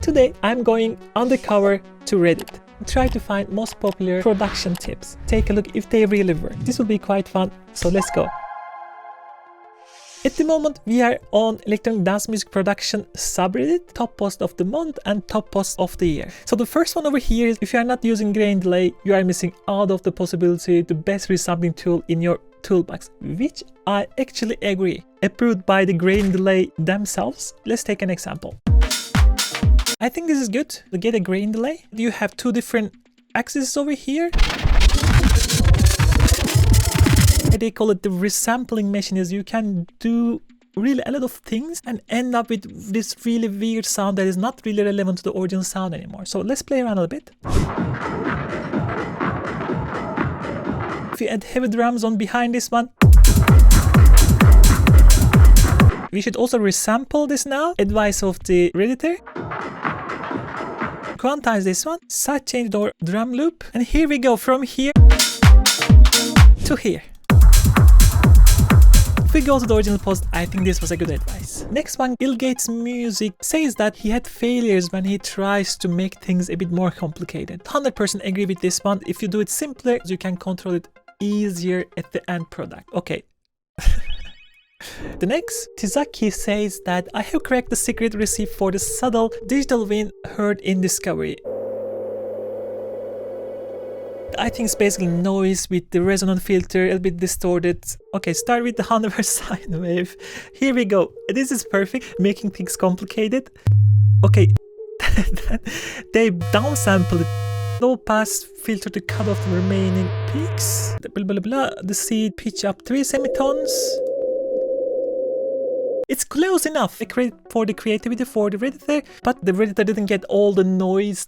Today I'm going undercover to Reddit. Try to find most popular production tips. Take a look if they really work. This will be quite fun, so let's go. At the moment, we are on electronic dance music production subreddit, top post of the month and top post of the year. So the first one over here is if you are not using grain delay, you are missing out of the possibility the best resampling tool in your toolbox, which I actually agree. Approved by the grain delay themselves. Let's take an example. I think this is good to get a grain delay. You have two different axes over here. They call it the resampling mechanism. You can do really a lot of things and end up with this really weird sound that is not really relevant to the original sound anymore. So let's play around a bit. If you add heavy drums on behind this one, we should also resample this now. Advice of the Redditor. Quantize this one, side change our drum loop, and here we go from here to here. If we go to the original post, I think this was a good advice. Next one, Bill Gates Music says that he had failures when he tries to make things a bit more complicated. 100% agree with this one. If you do it simpler, you can control it easier at the end product. Okay. The next, Tizaki says that I have cracked the secret recipe for the subtle digital win heard in Discovery. I think it's basically noise with the resonant filter, a bit distorted. Okay, start with the 100% sine wave. Here we go. This is perfect, making things complicated. Okay, they downsample it. Low pass filter to cut off the remaining peaks. Blah, blah, blah. The seed pitch up 3 semitones. It's close enough. I credit for the creativity for the Redditor, but the Redditor didn't get all the noise.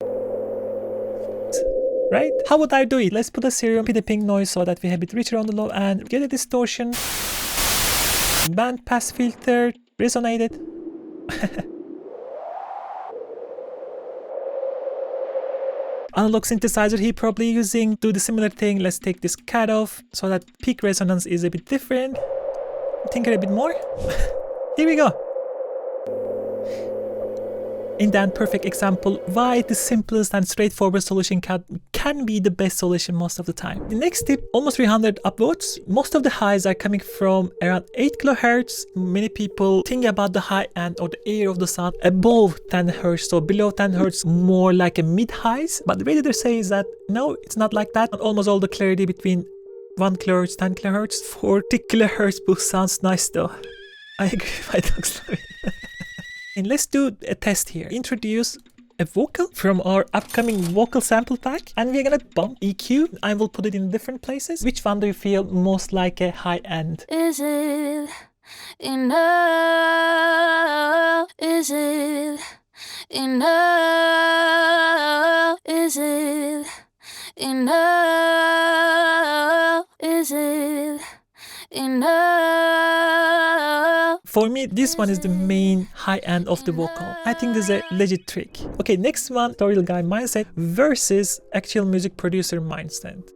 Right? How would I do it? Let's put a serum, put a pink noise so that we have it richer on the low and get a distortion. Band pass filter, resonated. Analog synthesizer he probably using, do the similar thing. Let's take this cut off so that peak resonance is a bit different. Tinker a bit more. Here we go. In that perfect example, why the simplest and straightforward solution can be the best solution most of the time. The next tip, almost 300 upvotes. Most of the highs are coming from around 8 kHz. Many people think about the high end or the air of the sound above 10 Hz, so below 10 Hz, more like a mid-highs. But the Redditor says that no, it's not like that. Almost all the clarity between 1 kHz, 10 kHz, 40 kHz boost sounds nice though. I agree with my dog's life. And let's do a test here. Introduce a vocal from our upcoming vocal sample pack, and we're gonna bump EQ. I will put it in different places. Which one do you feel most like a high end? Is it enough? Is it enough? Is it enough? Is it enough? For me, this one is the main high end of the vocal. I think this is a legit trick. Okay, next one, tutorial guy mindset versus actual music producer mindset.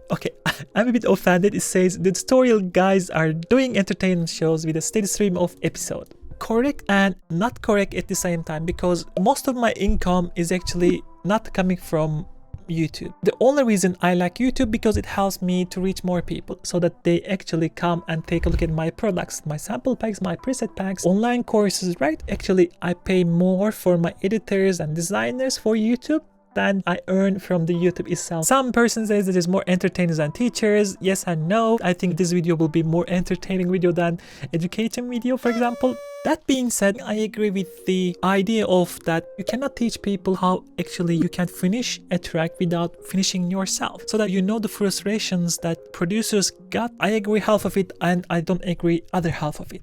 Okay, I'm a bit offended. It says the tutorial guys are doing entertainment shows with a steady stream of episode. Correct and not correct at the same time, because most of my income is actually not coming from YouTube. The only reason I like YouTube because it helps me to reach more people so that they actually come and take a look at my products, my sample packs, my preset packs, online courses, right? Actually, I pay more for my editors and designers for YouTube than I earn from the YouTube itself. Some person says that there's more entertainers than teachers. Yes and no. I think this video will be more entertaining video than education video, for example. That being said, I agree with the idea of that you cannot teach people how actually you can finish a track without finishing yourself, so that you know the frustrations that producers got. I agree half of it and I don't agree other half of it.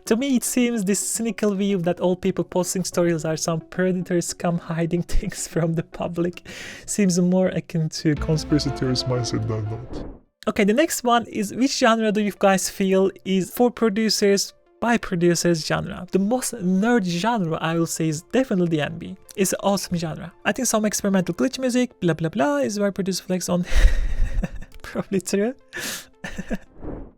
To me, it seems this cynical view that all people posting stories are some predators come hiding things from the public seems more akin to conspiracy theorist mindset than not. Okay, the next one is which genre do you guys feel is for producers by producers genre? The most nerd genre I will say is definitely the NB. It's an awesome genre. I think some experimental glitch music, blah blah blah, is where producer flex on. Probably true.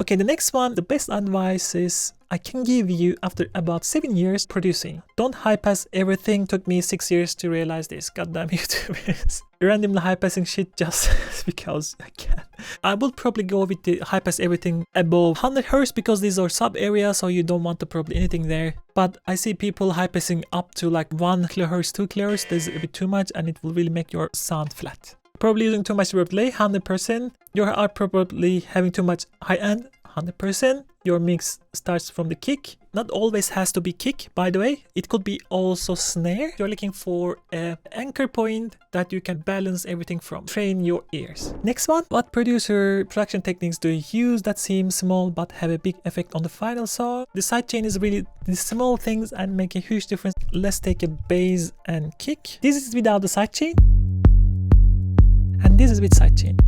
Okay, the next one, the best advice is I can give you after about 7 years producing. Don't high pass everything. Took me 6 years to realize this. Goddamn YouTubers. Randomly high passing shit just because I can. I will probably go with the high pass everything above 100 Hz because these are sub areas, so you don't want to probably anything there. But I see people high passing up to like 1 kHz, 2 kHz. That's a bit too much and it will really make your sound flat. Probably using too much reverb delay, 100%. You are probably having too much high end, 100%. Your mix starts from the kick. Not always has to be kick, by the way. It could be also snare. You're looking for an anchor point that you can balance everything from. Train your ears. Next one. What production techniques do you use that seem small but have a big effect on the final song? The sidechain is really the small things and make a huge difference. Let's take a bass and kick. This is without the sidechain. And this is with sidechain.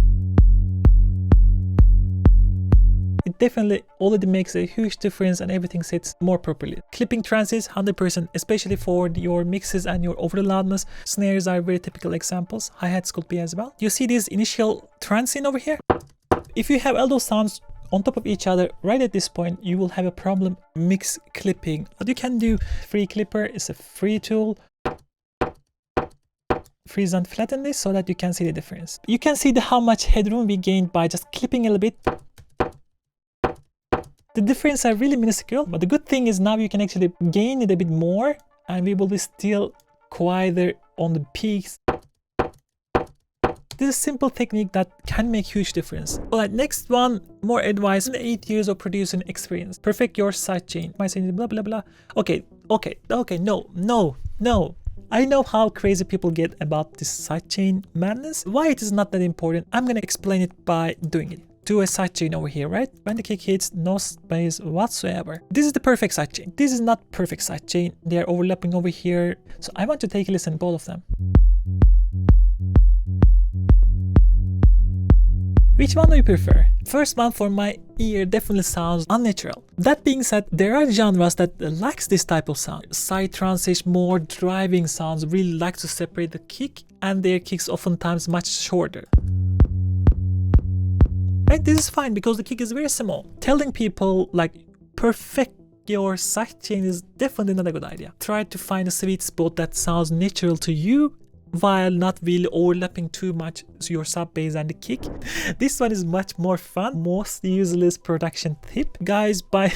It definitely already makes a huge difference and everything sits more properly. Clipping trances 100%, especially for your mixes and your overall loudness. Snares are very typical examples. Hi-hats could be as well. You see this initial transient over here? If you have all those sounds on top of each other right at this point, you will have a problem mix clipping. What you can do, Free Clipper is a free tool. Freeze and flatten this so that you can see the difference. You can see how much headroom we gained by just clipping a little bit. The difference are really minuscule, but the good thing is now you can actually gain it a bit more and we will be still quieter on the peaks. This is a simple technique that can make huge difference. Alright, next one, more advice. 8 years of producing experience. Perfect your sidechain. My saying blah blah blah. Okay, no. I know how crazy people get about this sidechain madness. Why it is not that important, I'm gonna explain it by doing it. Do a sidechain over here, right? When the kick hits, no space whatsoever. This is the perfect sidechain. This is not perfect sidechain. They are overlapping over here. So I want to take a listen to both of them. Which one do you prefer? First one for my ear definitely sounds unnatural. That being said, there are genres that likes this type of sound. Side transition, more driving sounds really like to separate the kick and their kicks oftentimes much shorter. Right, this is fine because the kick is very small. Telling people like perfect your sidechain is definitely not a good idea. Try to find a sweet spot that sounds natural to you while not really overlapping too much your sub bass and the kick. This one is much more fun. Most useless production tip, guys. By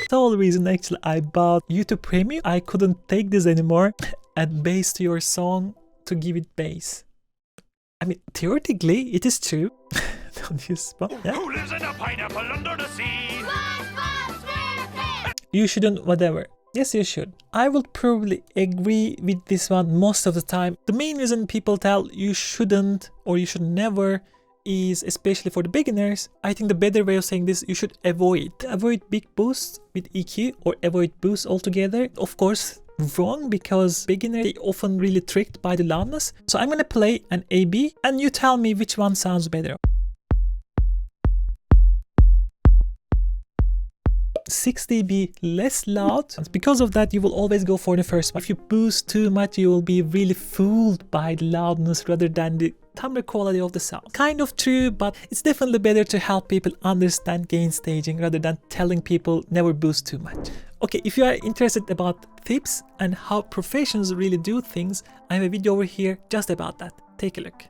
the whole reason actually I bought YouTube Premium. I couldn't take this anymore. Add bass to your song to give it bass. I mean, theoretically, it is true. Don't use spot. Yeah? Who lives in a pineapple under the sea? You shouldn't, whatever. Yes, you should. I would probably agree with this one most of the time. The main reason people tell you shouldn't or you should never is, especially for the beginners, I think the better way of saying this, you should avoid big boosts with EQ or avoid boosts altogether. Of course, wrong because beginners they often really tricked by the loudness. So I'm gonna play an A/B and you tell me which one sounds better. 6 dB less loud. Because of that, you will always go for the first one. If you boost too much, you will be really fooled by the loudness rather than the timbre quality of the sound. Kind of true, but it's definitely better to help people understand gain staging rather than telling people never boost too much. Okay, if you are interested about tips and how professionals really do things, I have a video over here just about that. Take a look.